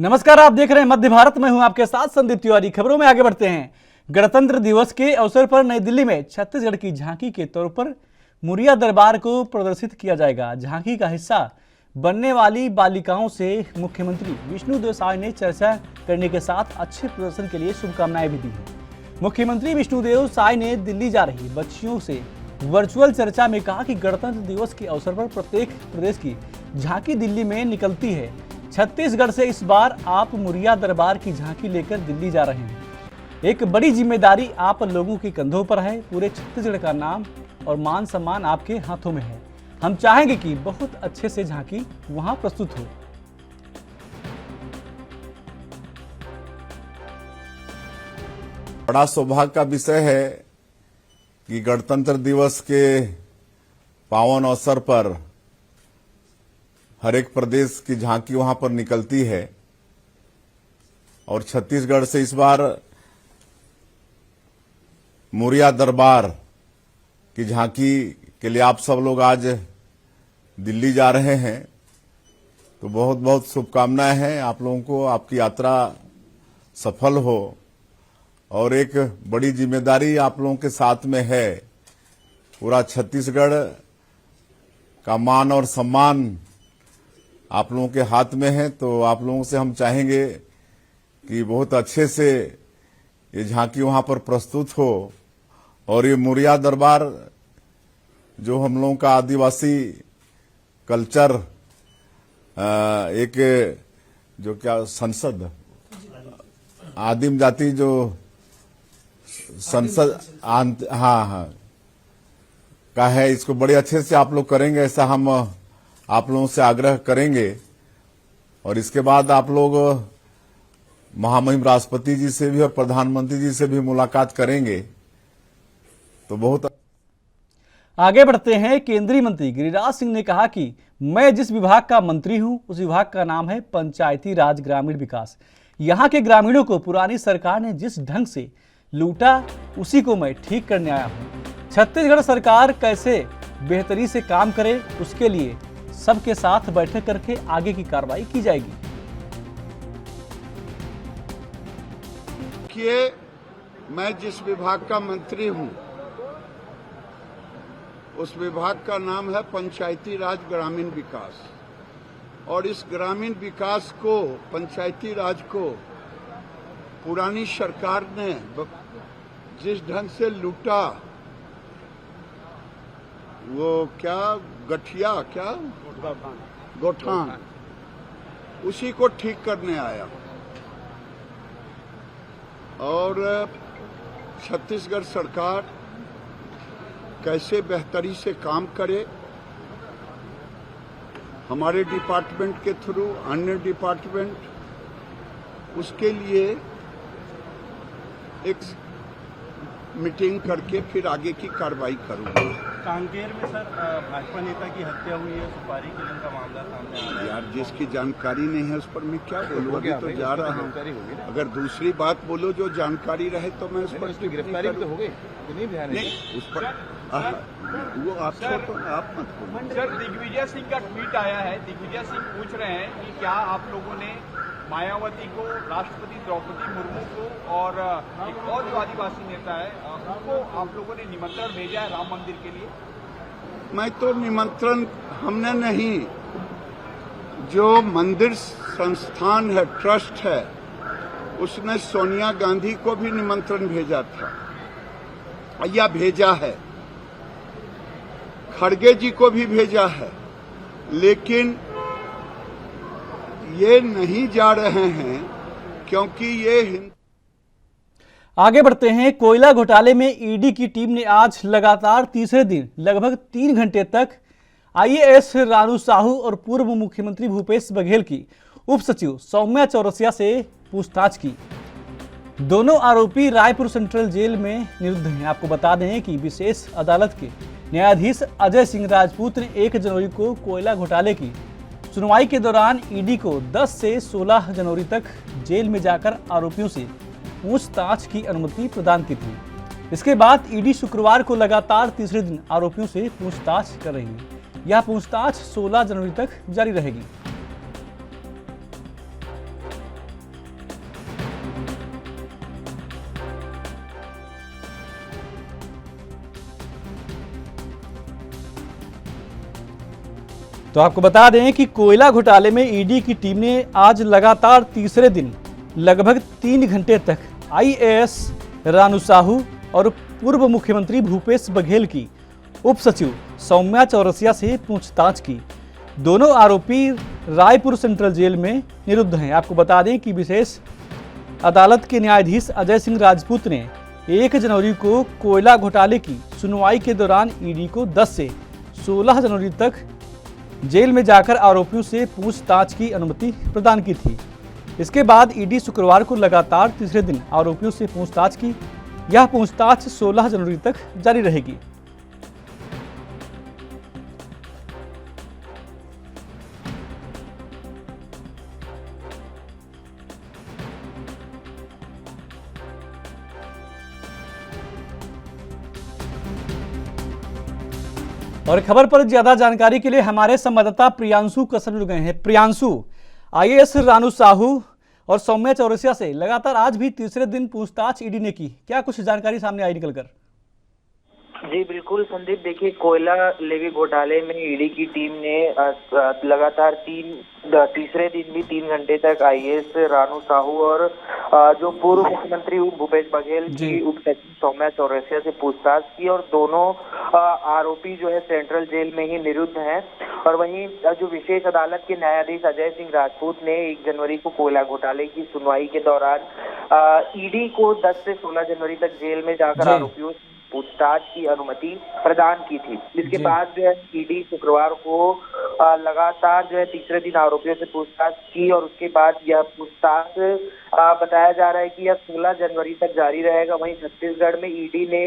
नमस्कार, आप देख रहे हैं मध्य भारत में। हूं आपके साथ संदीप तिवारी। खबरों में आगे बढ़ते हैं। गणतंत्र दिवस के अवसर पर नई दिल्ली में छत्तीसगढ़ की झांकी के तौर पर मुरिया दरबार को प्रदर्शित किया जाएगा। झांकी का हिस्सा बनने वाली बालिकाओं से मुख्यमंत्री विष्णुदेव साय ने चर्चा करने के साथ अच्छे प्रदर्शन के लिए शुभकामनाएं भी दी हैं। मुख्यमंत्री विष्णुदेव साय ने दिल्ली जा रही बच्चियों से वर्चुअल चर्चा में कहा कि गणतंत्र दिवस के अवसर पर प्रत्येक प्रदेश की झांकी दिल्ली में निकलती है। छत्तीसगढ़ से इस बार आप मुरिया दरबार की झांकी लेकर दिल्ली जा रहे हैं। एक बड़ी जिम्मेदारी आप लोगों के कंधों पर है। पूरे छत्तीसगढ़ का नाम और मान सम्मान आपके हाथों में है। हम चाहेंगे कि बहुत अच्छे से झांकी वहां प्रस्तुत हो। बड़ा सौभाग्य का विषय है कि गणतंत्र दिवस के पावन अवसर पर हर एक प्रदेश की झांकी वहां पर निकलती है और छत्तीसगढ़ से इस बार मुरिया दरबार की झांकी के लिए आप सब लोग आज दिल्ली जा रहे हैं। तो बहुत बहुत शुभकामनाएं हैं आप लोगों को। आपकी यात्रा सफल हो और एक बड़ी जिम्मेदारी आप लोगों के साथ में है। पूरा छत्तीसगढ़ का मान और सम्मान आप लोगों के हाथ में है। तो आप लोगों से हम चाहेंगे कि बहुत अच्छे से ये झांकी वहां पर प्रस्तुत हो। और ये मुरिया दरबार जो हम लोगों का आदिवासी कल्चर एक जो क्या संसद आदिम जाति जो संसद हाँ का है, इसको बड़े अच्छे से आप लोग करेंगे, ऐसा हम आप लोगों से आग्रह करेंगे। और इसके बाद आप लोग महामहिम राष्ट्रपति जी से भी और प्रधानमंत्री जी से भी मुलाकात करेंगे। तो बहुत आगे बढ़ते हैं। केंद्रीय मंत्री गिरिराज सिंह ने कहा कि मैं जिस विभाग का मंत्री हूं उस विभाग का नाम है पंचायती राज ग्रामीण विकास। यहां के ग्रामीणों को पुरानी सरकार ने जिस ढंग से लूटा उसी को मैं ठीक करने आया हूं। छत्तीसगढ़ सरकार कैसे बेहतरी से काम करे उसके लिए सबके साथ बैठक करके आगे की कार्रवाई की जाएगी। देखिए, मैं जिस विभाग का मंत्री हूं उस विभाग का नाम है पंचायती राज ग्रामीण विकास। और इस ग्रामीण विकास को, पंचायती राज को पुरानी सरकार ने जिस ढंग से लूटा, वो क्या गठिया क्या गौठान, उसी को ठीक करने आया। और छत्तीसगढ़ सरकार कैसे बेहतरी से काम करे, हमारे डिपार्टमेंट के थ्रू, अन्य डिपार्टमेंट, उसके लिए एक मीटिंग करके फिर आगे की कार्रवाई करूंगा। कांकेर में सर भाजपा नेता की हत्या हुई है, सुपारी किलिंग का मामला सामने आ रहा है। यार, जिसकी जानकारी नहीं है उस पर मैं क्या बोलूं? अभी तो जा रहा हूं। अगर दूसरी बात बोलो जो जानकारी रहे तो मैं उस पर गिरफ्तारी तो हो गई, नहीं उस पर वो आप छोड़ो, आप मत बोलो। सर, दिग्विजय सिंह का ट्वीट आया है। दिग्विजय सिंह पूछ रहे हैं कि क्या आप लोगों ने मायावती को, राष्ट्रपति द्रौपदी मुर्मू को और एक और जो आदिवासी नेता है उनको आप लोगों ने निमंत्रण भेजा है राम मंदिर के लिए? मैं तो निमंत्रण हमने नहीं, जो मंदिर संस्थान है, ट्रस्ट है, उसने सोनिया गांधी को भी निमंत्रण भेजा था या भेजा है, खड़गे जी को भी भेजा है, लेकिन ये नहीं जा रहे हैं क्योंकि ये आगे बढ़ते हैं। कोयला घोटाले में ईडी की टीम ने आज लगातार तीसरे दिन लगभग 3 घंटे तक आईएएस रानू साहू और पूर्व मुख्यमंत्री भूपेश बघेल की उप सचिव सौम्या चौरसिया से पूछताछ की। दोनों आरोपी रायपुर सेंट्रल जेल में निरुद्ध हैं। आपको बता दें कि विशेष अदालत के न्यायाधीश अजय सिंह राजपूत ने 1 जनवरी को कोयला घोटाले की सुनवाई के दौरान ईडी को 10 से 16 जनवरी तक जेल में जाकर आरोपियों से पूछताछ की अनुमति प्रदान की थी। इसके बाद ईडी शुक्रवार को लगातार तीसरे दिन आरोपियों से पूछताछ कर रही है। यह पूछताछ 16 जनवरी तक जारी रहेगी। तो आपको बता दें कि कोयला घोटाले में ईडी की टीम ने आज लगातार तीसरे दिन लगभग 3 घंटे तक आईएएस रानू साहू और पूर्व मुख्यमंत्री भूपेश बघेल की उप सचिव सौम्या चौरसिया से पूछताछ की। दोनों आरोपी रायपुर सेंट्रल जेल में निरुद्ध हैं। आपको बता दें कि विशेष अदालत के न्यायाधीश अजय सिंह राजपूत ने 1 जनवरी को कोयला घोटाले की सुनवाई के दौरान ईडी को 10 से 16 जनवरी तक जेल में जाकर आरोपियों से पूछताछ की अनुमति प्रदान की थी। इसके बाद ईडी शुक्रवार को लगातार तीसरे दिन आरोपियों से पूछताछ की। यह पूछताछ 16 जनवरी तक जारी रहेगी। और खबर पर ज्यादा जानकारी के लिए हमारे संवाददाता प्रियांशु कश्यप जुड़ गए हैं। प्रियांशु, आईएएस रानू साहू और सौम्या चौरसिया से लगातार आज भी तीसरे दिन पूछताछ ईडी ने की, क्या कुछ जानकारी सामने आई निकलकर? जी बिल्कुल संदीप, देखिए कोयला लेवी घोटाले में ईडी की टीम ने लगातार तीसरे दिन भी 3 घंटे तक आईएएस रानू साहू और जो पूर्व मुख्यमंत्री भूपेश बघेल की उप सचिव सौम्या चौरसिया से पूछताछ की और दोनों आरोपी जो है सेंट्रल जेल में ही निरुद्ध हैं। और वहीं जो विशेष अदालत के न्यायाधीश अजय सिंह राजपूत ने 1 जनवरी को कोयला घोटाले की सुनवाई के दौरान ईडी को 10 से 16 जनवरी तक जेल में जाकर आरोपियों से पूछताछ की अनुमति प्रदान की थी। इसके बाद जो है ईडी शुक्रवार को लगातार जो है तीसरे दिन आरोपियों से पूछताछ की और उसके बाद यह पूछताछ बताया जा रहा है कि यह 16 जनवरी तक जारी रहेगा। वहीं छत्तीसगढ़ में ईडी ने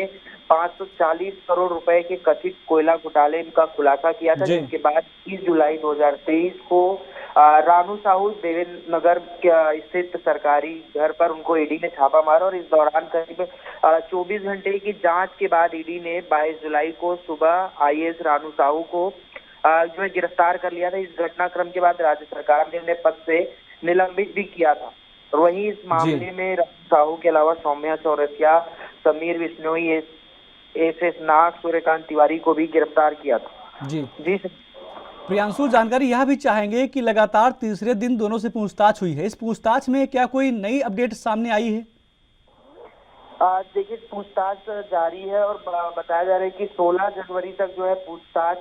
540 करोड़ रुपए के कथित कोयला घोटाले का खुलासा किया था, जिसके बाद 30 जुलाई 2023 को रानू साहू देवेंद्र नगर स्थित सरकारी घर पर उनको ईडी ने छापा मारा और इस दौरान करीब 24 घंटे की जांच के बाद ईडी ने 22 जुलाई को सुबह आईएएस रानू साहू को जो है गिरफ्तार कर लिया था। इस घटनाक्रम के बाद राज्य सरकार ने उन्हें पद से निलंबित भी किया था। और वहीं इस मामले में रानू साहू के अलावा सौम्या चौरसिया, समीर बिश्नोई, एसएस नाग, सूर्यकांत तिवारी को भी गिरफ्तार किया था। जी प्रियांशु, जानकारी यह भी चाहेंगे कि लगातार तीसरे दिन दोनों से पूछताछ हुई है, इस पूछताछ में क्या कोई नई अपडेट सामने आई है? देखिए पूछताछ जारी है और बताया जा रहा है कि 16 जनवरी तक जो है पूछताछ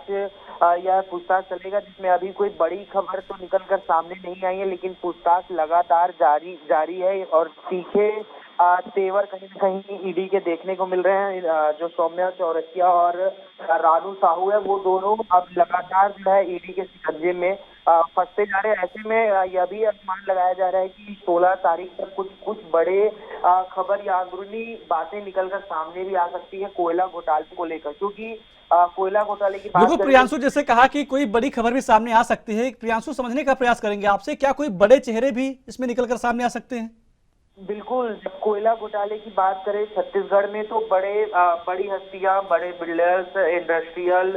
चलेगा, जिसमें अभी कोई बड़ी खबर तो निकल कर सामने नहीं आई है, लेकिन पूछताछ लगातार जारी है और तीखे तेवर कहीं न कहीं ईडी के देखने को मिल रहे हैं। जो सौम्या चौरसिया और रानू साहू है वो दोनों अब लगातार जो है ईडी के शिकंजे में फंसते जा रहे हैं। ऐसे में यह भी अनुमान लगाया जा रहा है कि 16 तारीख तक कुछ बड़े खबर या अंदरूनी बातें निकलकर सामने भी आ सकती है कोयला घोटाले को लेकर, क्योंकि कोयला घोटाले की बात बिल्कुल प्रियांशु, जैसे कहा कि कोई बड़ी खबर भी सामने आ सकती है, प्रियांशु समझने का प्रयास करेंगे आपसे, क्या कोई बड़े चेहरे भी इसमें निकलकर सामने आ सकते हैं? बिल्कुल, जब कोयला घोटाले की बात करें छत्तीसगढ़ में तो बड़ी हस्तियां, बड़े बिल्डर्स, इंडस्ट्रियल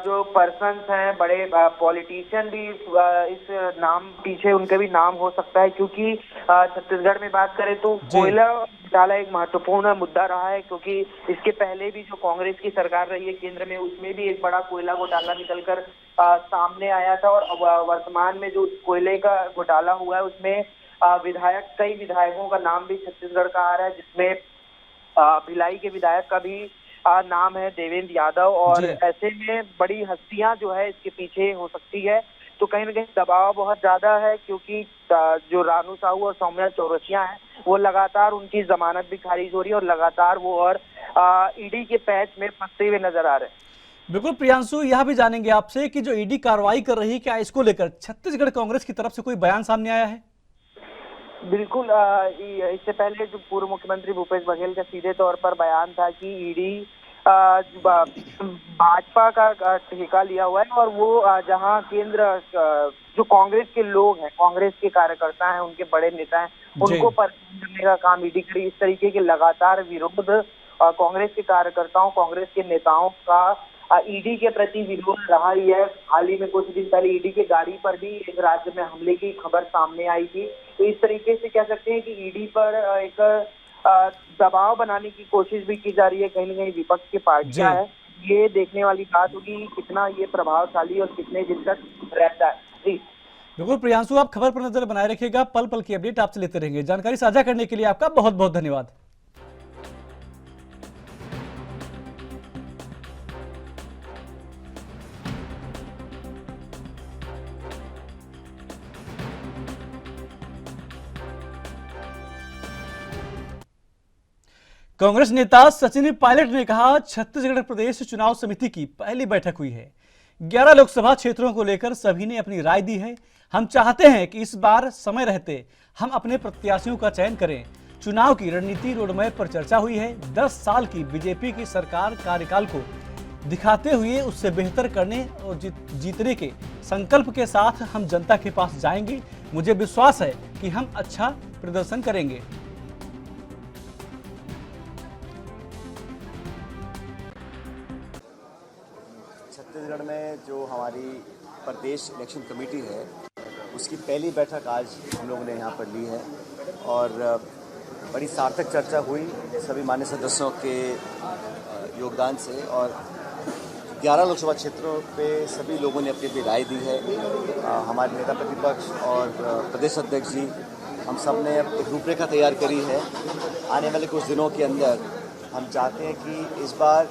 जो पर्सन्स हैं, बड़े पॉलिटिशियन भी इस नाम पीछे उनके भी नाम हो सकता है, क्योंकि छत्तीसगढ़ में बात करें तो कोयला घोटाला एक महत्वपूर्ण मुद्दा रहा है, क्योंकि इसके पहले भी जो कांग्रेस की सरकार रही है केंद्र में, उसमें भी एक बड़ा कोयला घोटाला निकलकर सामने आया था। और वर्तमान में जो कोयले का घोटाला हुआ है उसमें कई विधायकों का नाम भी छत्तीसगढ़ का आ रहा है, जिसमें भिलाई के विधायक का भी नाम है देवेंद्र यादव। और ऐसे में बड़ी हस्तियां जो है इसके पीछे हो सकती है, तो कहीं ना कहीं दबाव बहुत ज्यादा है, क्योंकि जो रानू साहू और सौम्या चौरसिया हैं वो लगातार उनकी जमानत भी खारिज हो रही है और लगातार वो और ईडी के पैच में फंसते हुए नजर आ रहे हैं। बिल्कुल प्रियांशु, यह भी जानेंगे आपसे कि जो ईडी कार्रवाई कर रही है, क्या इसको लेकर छत्तीसगढ़ कांग्रेस की तरफ से कोई बयान सामने आया है? बिल्कुल, इससे पहले जो पूर्व मुख्यमंत्री भूपेश बघेल का सीधे तौर पर बयान था कि ईडी भाजपा का ठेका लिया हुआ है और वो जहां केंद्र जो कांग्रेस के लोग हैं, कांग्रेस के कार्यकर्ता हैं, उनके बड़े नेता हैं, उनको परेशान करने का काम ईडी करी। इस तरीके के लगातार विरोध कांग्रेस के कार्यकर्ताओं, कांग्रेस के नेताओं का ईडी के प्रति विरोध रहा ही है। हाल ही में कुछ दिन पहले ईडी के गाड़ी पर भी एक राज्य में हमले की खबर सामने आई थी। तो इस तरीके से कह सकते हैं कि ईडी पर एक दबाव बनाने की कोशिश भी की जा रही है। कहीं ना कहीं विपक्ष की पार्टियां हैं ये देखने वाली बात होगी कितना ये प्रभावशाली और कितने दिन तक रहता है। जी बिल्कुल प्रियांशु, आप खबर पर नजर बनाए रखिएगा, पल पल की अपडेट आपसे लेते रहेंगे। जानकारी साझा करने के लिए आपका बहुत बहुत धन्यवाद। कांग्रेस नेता सचिन पायलट ने कहा, छत्तीसगढ़ प्रदेश चुनाव समिति की पहली बैठक हुई है। 11 लोकसभा क्षेत्रों को लेकर सभी ने अपनी राय दी है। हम चाहते हैं कि इस बार समय रहते हम अपने प्रत्याशियों का चयन करें। चुनाव की रणनीति रोडमैप पर चर्चा हुई है। 10 साल की बीजेपी की सरकार कार्यकाल को दिखाते हुए उससे बेहतर करने और जीतने के संकल्प के साथ हम जनता के पास जाएंगे। मुझे विश्वास है कि हम अच्छा प्रदर्शन करेंगे। छत्तीसगढ़ में जो हमारी प्रदेश इलेक्शन कमेटी है उसकी पहली बैठक आज हम लोगों ने यहाँ पर ली है और बड़ी सार्थक चर्चा हुई सभी मान्य सदस्यों के योगदान से और 11 लोकसभा क्षेत्रों पे सभी लोगों ने अपनी अपनी राय दी है। हमारे नेता प्रतिपक्ष और प्रदेश अध्यक्ष जी हम सब ने एक रूपरेखा तैयार करी है। आने वाले कुछ दिनों के अंदर हम चाहते हैं कि इस बार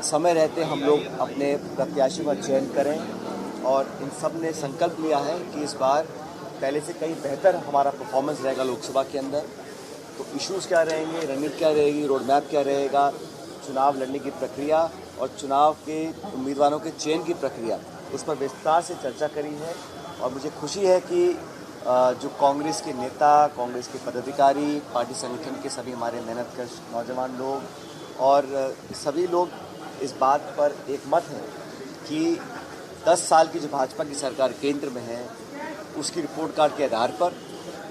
समय रहते हम लोग अपने प्रत्याशियों का चयन करें और इन सब ने संकल्प लिया है कि इस बार पहले से कहीं बेहतर हमारा परफॉर्मेंस रहेगा लोकसभा के अंदर। तो इश्यूज़ क्या रहेंगे, रणनीति क्या रहेगी, रोड मैप क्या रहेगा, चुनाव लड़ने की प्रक्रिया और चुनाव के उम्मीदवारों के चयन की प्रक्रिया, उस पर विस्तार से चर्चा करी है। और मुझे खुशी है कि जो कांग्रेस के नेता, कांग्रेस के पदाधिकारी, पार्टी संगठन के सभी हमारे मेहनतकश नौजवान लोग और सभी लोग इस बात पर एक मत है कि 10 साल की जो भाजपा की सरकार केंद्र में है उसकी रिपोर्ट कार्ड के आधार पर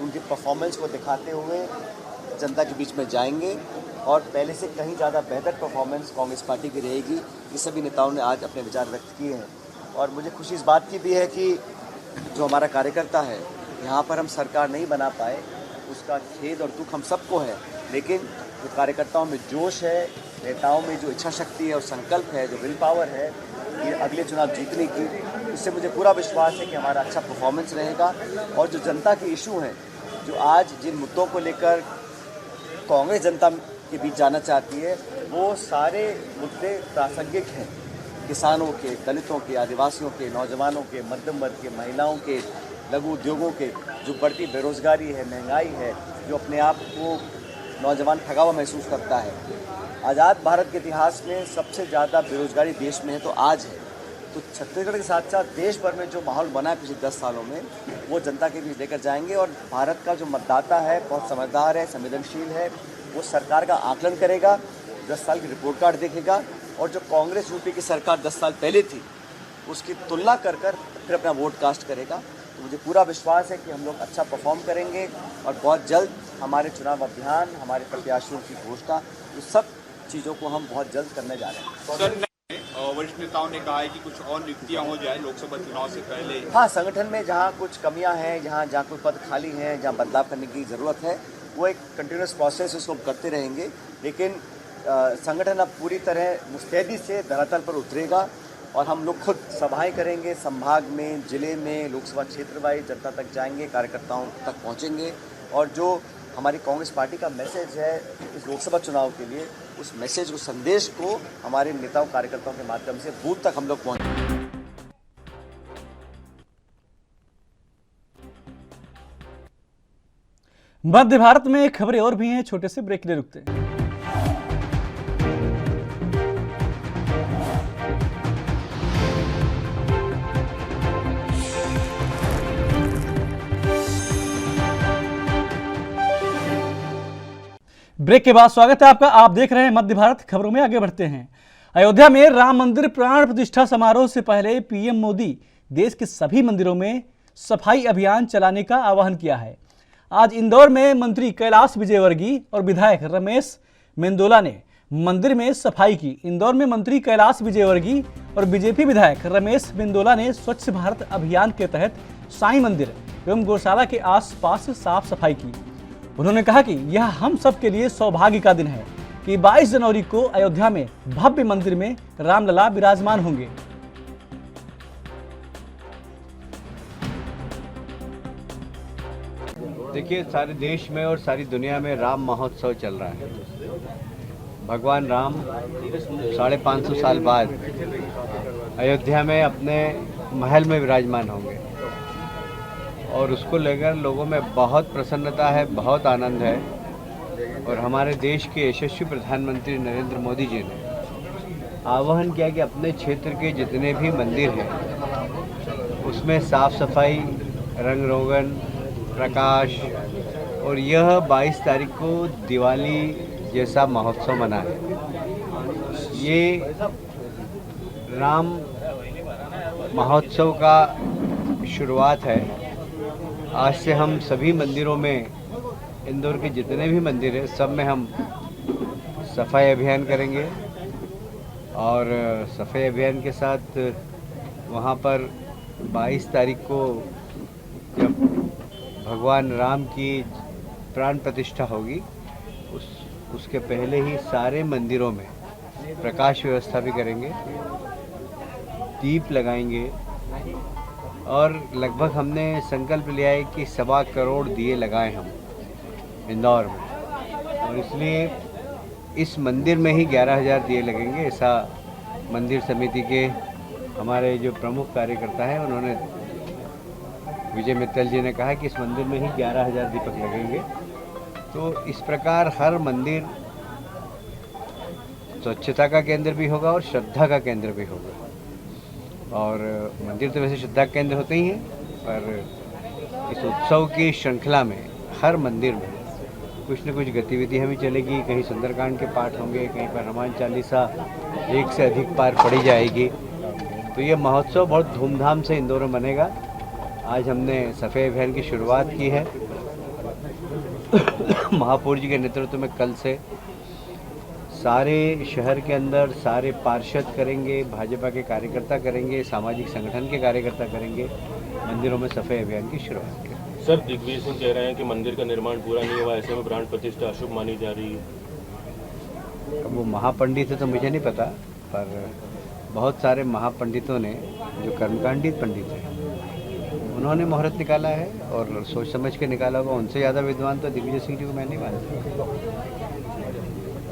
उनके परफॉर्मेंस को दिखाते हुए जनता के बीच में जाएंगे और पहले से कहीं ज़्यादा बेहतर परफॉर्मेंस कांग्रेस पार्टी की रहेगी। ये सभी नेताओं ने आज अपने विचार व्यक्त किए हैं और मुझे खुशी इस बात की भी है कि जो हमारा कार्यकर्ता है यहाँ पर हम सरकार नहीं बना पाए उसका खेद और दुख हम सबको है, लेकिन जो कार्यकर्ताओं में जोश है, नेताओं में जो इच्छा शक्ति है और संकल्प है, जो विल पावर है ये अगले चुनाव जीतने की, इससे मुझे पूरा विश्वास है कि हमारा अच्छा परफॉर्मेंस रहेगा। और जो जनता के इशू हैं, जो आज जिन मुद्दों को लेकर कांग्रेस जनता के बीच जाना चाहती है वो सारे मुद्दे प्रासंगिक हैं। किसानों के, दलितों के, आदिवासियों के, नौजवानों के, मध्यम वर्ग के, महिलाओं के, लघु उद्योगों के, जो बढ़ती बेरोजगारी है, महंगाई है, जो अपने आप को नौजवान ठगा हुआ महसूस करता है। आज़ाद भारत के इतिहास में सबसे ज़्यादा बेरोजगारी देश में है तो आज है। तो छत्तीसगढ़ के साथ साथ देश भर में जो माहौल बना है पिछले 10 सालों में वो जनता के बीच लेकर जाएंगे और भारत का जो मतदाता है बहुत समझदार है, संवेदनशील है, वो सरकार का आकलन करेगा, 10 साल की रिपोर्ट कार्ड देखेगा और जो कांग्रेस यूपी की सरकार 10 साल पहले थी उसकी तुलना कर फिर अपना वोट कास्ट करेगा। तो मुझे पूरा विश्वास है कि हम लोग अच्छा परफॉर्म करेंगे और बहुत जल्द हमारे चुनाव अभियान, हमारे प्रत्याशियों की घोषणा, तो सब चीज़ों को हम बहुत जल्द करने जा रहे हैं। सर, वरिष्ठ नेताओं ने कहा है कि कुछ और नियुक्तियां हो जाए लोकसभा चुनाव से पहले। हाँ, संगठन में जहाँ कुछ कमियां हैं, जहाँ कोई पद खाली हैं, जहाँ बदलाव करने की ज़रूरत है, वो एक कंटिन्यूस प्रोसेस है, उसको हम करते रहेंगे। लेकिन संगठन अब पूरी तरह मुस्तैदी से धरातल पर उतरेगा और हम लोग खुद सभाएं करेंगे, संभाग में, जिले में, लोकसभा क्षेत्र वाइज जनता तक जाएंगे, कार्यकर्ताओं तक पहुँचेंगे और जो हमारी कांग्रेस पार्टी का मैसेज है इस लोकसभा चुनाव के लिए, उस मैसेज, उस संदेश को हमारे नेताओं, कार्यकर्ताओं के माध्यम से बूथ तक हम लोग पहुँचेंगे। मध्य भारत में खबरें और भी हैं, छोटे से ब्रेक ले रुकते हैं। ब्रेक के बाद स्वागत है आपका। आप देख रहे हैं मध्य भारत। खबरों में आगे बढ़ते हैं। अयोध्या में राम मंदिर प्राण प्रतिष्ठा समारोह से पहले पीएम मोदी देश के सभी मंदिरों में सफाई अभियान चलाने का आह्वान किया है। आज इंदौर में मंत्री कैलाश विजयवर्गीय और विधायक रमेश मेंदोला ने मंदिर में सफाई की। इंदौर में मंत्री कैलाश विजयवर्गीय और बीजेपी विधायक रमेश मेंदोला ने स्वच्छ भारत अभियान के तहत साईं मंदिर एवं गौशाला के आसपास साफ सफाई की। उन्होंने कहा कि यह हम सब के लिए सौभाग्य का दिन है कि 22 जनवरी को अयोध्या में भव्य मंदिर में रामलला विराजमान होंगे। देखिए, सारे देश में और सारी दुनिया में राम महोत्सव चल रहा है। भगवान राम 550 साल बाद अयोध्या में अपने महल में विराजमान होंगे और उसको लेकर लोगों में बहुत प्रसन्नता है, बहुत आनंद है। और हमारे देश के यशस्वी प्रधानमंत्री नरेंद्र मोदी जी ने आह्वान किया कि अपने क्षेत्र के जितने भी मंदिर हैं उसमें साफ सफाई, रंग रोगन, प्रकाश और यह 22 तारीख को दिवाली जैसा महोत्सव मना है। ये राम महोत्सव का शुरुआत है। आज से हम सभी मंदिरों में, इंदौर के जितने भी मंदिर हैं सब में हम सफाई अभियान करेंगे और सफाई अभियान के साथ वहाँ पर 22 तारीख को जब भगवान राम की प्राण प्रतिष्ठा होगी उसके पहले ही सारे मंदिरों में प्रकाश व्यवस्था भी करेंगे, दीप लगाएंगे और लगभग हमने संकल्प लिया है कि 1.25 करोड़ दिए लगाएं हम इंदौर में। और इसलिए इस मंदिर में ही 11,000 दिए लगेंगे, ऐसा मंदिर समिति के हमारे जो प्रमुख कार्यकर्ता हैं उन्होंने, विजय मित्तल जी ने कहा कि इस मंदिर में ही 11,000 दीपक लगेंगे। तो इस प्रकार हर मंदिर स्वच्छता का केंद्र भी होगा और श्रद्धा का केंद्र भी होगा। और मंदिर तो वैसे श्रद्धा के केंद्र होते ही हैं, पर इस उत्सव की श्रृंखला में हर मंदिर में कुछ न कुछ गतिविधियाँ भी चलेगी। कहीं सुंदरकांड के पाठ होंगे, कहीं पर हनुमान चालीसा 1 से अधिक बार पढ़ी जाएगी। तो ये महोत्सव बहुत धूमधाम से इंदौर में बनेगा। आज हमने सफाई अभियान की शुरुआत की है। महापौर जी के नेतृत्व में कल से सारे शहर के अंदर सारे पार्षद करेंगे, भाजपा के कार्यकर्ता करेंगे, सामाजिक संगठन के कार्यकर्ता करेंगे, मंदिरों में सफाई अभियान की शुरुआत करेंगे। सर, दिग्विजय सिंह कह रहे हैं कि मंदिर का निर्माण पूरा नहीं हुआ, ऐसे में प्राण प्रतिष्ठा अशुभ मानी जा रही है। अब वो महापंडित है तो मुझे नहीं पता, पर बहुत सारे महापंडितों ने, जो कर्मकांडित पंडित हैं, उन्होंने मुहूर्त निकाला है और सोच समझ के निकाला होगा। उनसे ज़्यादा विद्वान तो दिग्विजय सिंह जी को मैं नहीं मानता।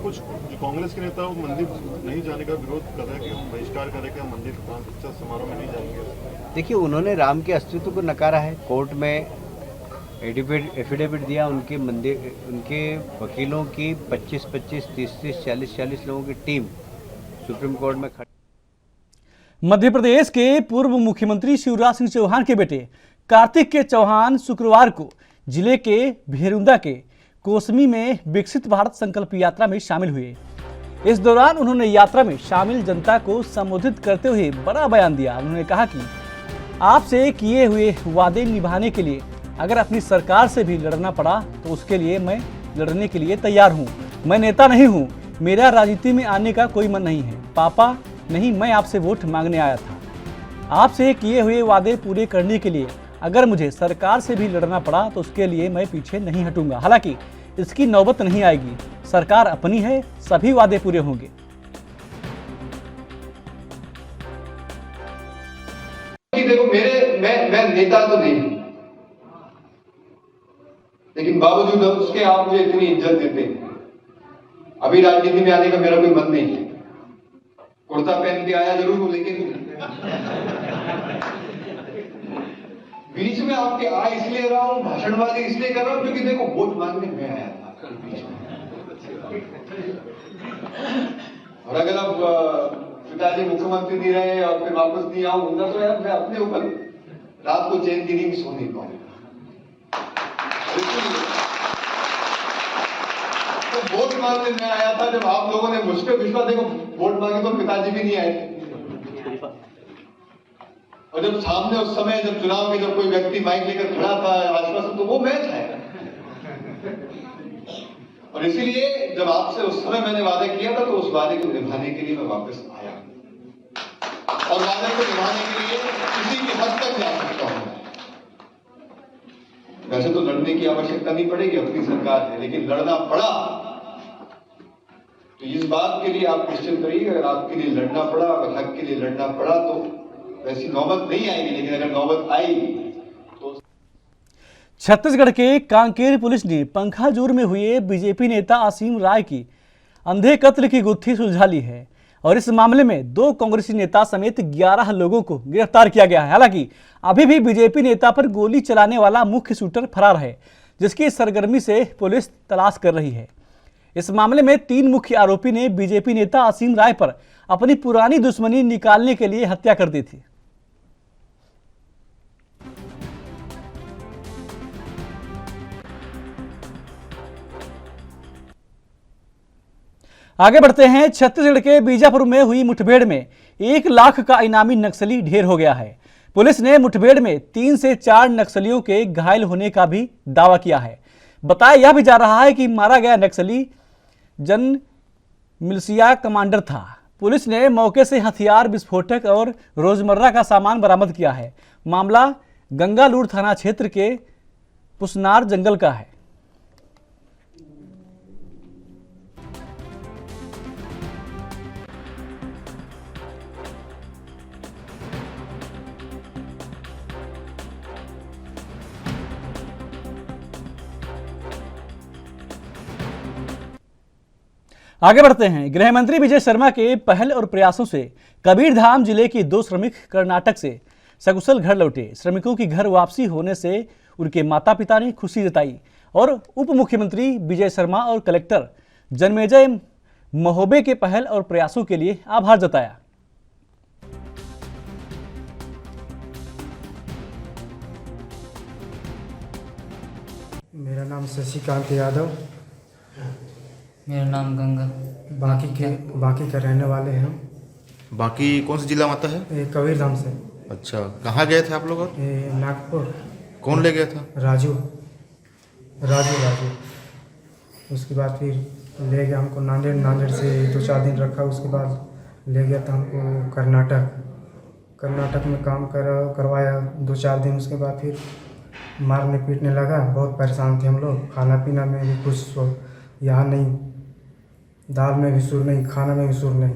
कुछ जो कांग्रेस के नेता वो मंदिर नहीं जाने का विरोध कर रहे हैं कि हम बहिष्कार करें कि हम मंदिर प्राण प्रतिष्ठा समारोह में नहीं जाएंगे। देखिए, उन्होंने राम के अस्तित्व को नकारा है। कोर्ट में एफिडेविट दिया, उनके मंदिर, उनके वकीलों की 25-25, 30-30, 40-40 लोगों की टीम सुप्रीम कोर्ट में खड़ी। मध्य प्रदेश के पूर्व मुख्यमंत्री शिवराज सिंह चौहान के बेटे कार्तिक के चौहान शुक्रवार को जिले के भेरुंदा के कोसमी में विकसित भारत संकल्प यात्रा में शामिल हुए। इस दौरान उन्होंने यात्रा में शामिल जनता को संबोधित करते हुए बड़ा बयान दिया। उन्होंने कहा कि आपसे किए हुए वादे निभाने के लिए अगर अपनी सरकार से भी लड़ना पड़ा तो उसके लिए मैं लड़ने के लिए तैयार हूँ। मैं नेता नहीं हूँ, मेरा राजनीति में आने का कोई मन नहीं है। पापा नहीं, मैं आपसे वोट मांगने आया था। आपसे किए हुए वादे पूरे करने के लिए अगर मुझे सरकार से भी लड़ना पड़ा तो उसके लिए मैं पीछे नहीं हटूंगा। हालांकि इसकी नौबत नहीं आएगी, सरकार अपनी है, सभी वादे पूरे होंगे। देखो, मैं नेता तो नहीं, लेकिन बावजूद उसके आप मुझे इतनी इज्जत देते हैं। अभी राजनीति में आने का मेरा कोई मन नहीं है। कुर्ता पहन के आया जरूर हूं, लेकिन बीच में आपके आ इसलिए रहा हूं, भाषणबाजी इसलिए कर रहा हूं क्योंकि देखो वोट मांगने में आया था कल बीच में। और अगर अब पिताजी मुख्यमंत्री नहीं रहे और फिर वापस नहीं आऊंगा तो यार मैं अपने ऊपर रात को चैन की नींद सो नहीं पाऊंगा। तो वोट मांगने में आया था। जब आप लोगों ने मुझ पर विश्वास, देखो वोट मांगे तो पिताजी भी नहीं आए। और जब सामने उस समय जब चुनाव में जब कोई व्यक्ति माइक लेकर खड़ा था आश्वासन, तो वो मैं था। और इसीलिए जब आपसे उस समय मैंने वादा किया था तो उस वादे को निभाने के लिए मैं वापस आया और वादे को निभाने के लिए किसी की हद तक जा सकता हूं। वैसे तो लड़ने की आवश्यकता नहीं पड़ेगी, अपनी सरकार है, लेकिन लड़ना पड़ा तो इस बात के लिए आप निश्चिंत रहिए, अगर आपके लिए लड़ना पड़ा, अगर हक के लिए लड़ना पड़ा तो वैसी नौबत नहीं आएगी, लेकिन अगर नौबत आएगी तो। छत्तीसगढ़ के कांकेर पुलिस ने पंखाजूर में हुए बीजेपी नेता असीम राय की अंधे कत्ल की गुत्थी सुलझा ली है और इस मामले में 2 कांग्रेसी नेता समेत 11 लोगों को गिरफ्तार किया गया है। हालांकि अभी भी बीजेपी नेता पर गोली चलाने वाला मुख्य शूटर फरार है, जिसकी सरगर्मी से पुलिस तलाश कर रही है। इस मामले में 3 मुख्य आरोपी ने बीजेपी नेता असीम राय पर अपनी पुरानी दुश्मनी निकालने के लिए हत्या कर दी थी। आगे बढ़ते हैं। छत्तीसगढ़ के बीजापुर में हुई मुठभेड़ में 1 लाख का इनामी नक्सली ढेर हो गया है। पुलिस ने मुठभेड़ में 3 से 4 नक्सलियों के घायल होने का भी दावा किया है। बताया यह भी जा रहा है कि मारा गया नक्सली जन मिलिशिया कमांडर था। पुलिस ने मौके से हथियार, विस्फोटक और रोजमर्रा का सामान बरामद किया है। मामला गंगालूर थाना क्षेत्र के पुसनार जंगल का है। आगे बढ़ते हैं। गृह मंत्री विजय शर्मा के पहल और प्रयासों से कबीरधाम जिले के 2 श्रमिक कर्नाटक से सकुशल घर लौटे। श्रमिकों की घर वापसी होने से उनके माता पिता ने खुशी जताई और उप मुख्यमंत्री विजय शर्मा और कलेक्टर जन्मेजय महोबे के पहल और प्रयासों के लिए आभार जताया। मेरा नाम शशिकांत यादव, मेरा नाम गंगा, बाकी के रहने वाले हैं। बाकी कौन सा जिला में आता है? ये कबीरधाम से। अच्छा, कहाँ गए थे आप लोग? ये नागपुर। कौन ले गया था? राजू। उसके बाद फिर ले गया हमको नांदेड़ से 2-4 दिन रखा। उसके बाद ले गया था हमको कर्नाटक में काम करवाया 2-4 दिन। उसके बाद फिर मारने पीटने लगा। बहुत परेशान थे हम लोग। खाना पीना में भी कुछ यहाँ नहीं, दाल में भी सुर नहीं, खाना में भी सुर नहीं।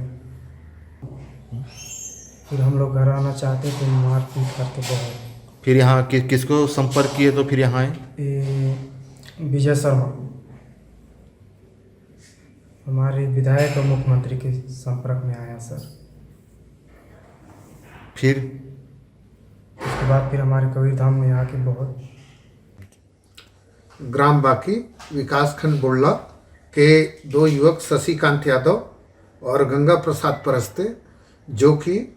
फिर हम लोग घर आना चाहते थे, मार पीट करते बहुत। फिर यहाँ किसको संपर्क किए तो फिर यहाँ आए? विजय शर्मा, हमारे विधायक और मुख्यमंत्री के संपर्क में आया सर। फिर उसके बाद फिर हमारे कबीरधाम में आके बहुत। ग्राम बाकी विकासखंड बुर्ला के 2 युवक शशिकांत यादव और गंगा प्रसाद परस्ते, जो कि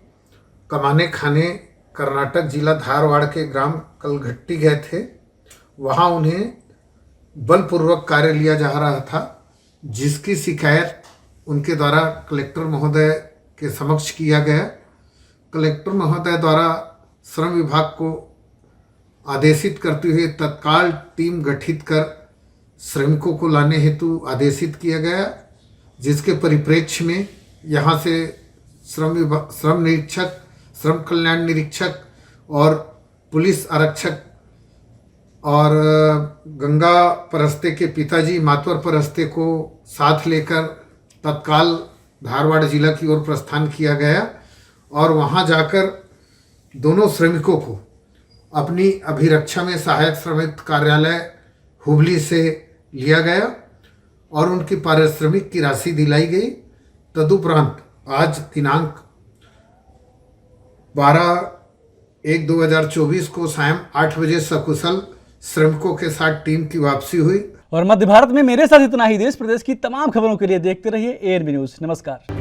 कमाने खाने कर्नाटक जिला धारवाड़ के ग्राम कलघट्टी गए थे। वहां उन्हें बलपूर्वक कार्य लिया जा रहा था, जिसकी शिकायत उनके द्वारा कलेक्टर महोदय के समक्ष किया गया। कलेक्टर महोदय द्वारा श्रम विभाग को आदेशित करते हुए तत्काल टीम गठित कर श्रमिकों को लाने हेतु आदेशित किया गया, जिसके परिप्रेक्ष्य में यहाँ से श्रम निरीक्षक, श्रम कल्याण निरीक्षक और पुलिस आरक्षक और गंगा परस्ते के पिताजी मातवर परस्ते को साथ लेकर तत्काल धारवाड़ जिला की ओर प्रस्थान किया गया और वहाँ जाकर दोनों श्रमिकों को अपनी अभिरक्षा में सहायक श्रमिक कार्यालय हुबली से लिया गया और उनकी पारिश्रमिक की राशि दिलाई गई। तदुपरांत आज दिनांक 12/1/2024 को सायं 8 बजे सकुशल श्रमिकों के साथ टीम की वापसी हुई। और मध्य भारत में मेरे साथ इतना ही। देश प्रदेश की तमाम खबरों के लिए देखते रहिए ANB न्यूज। नमस्कार।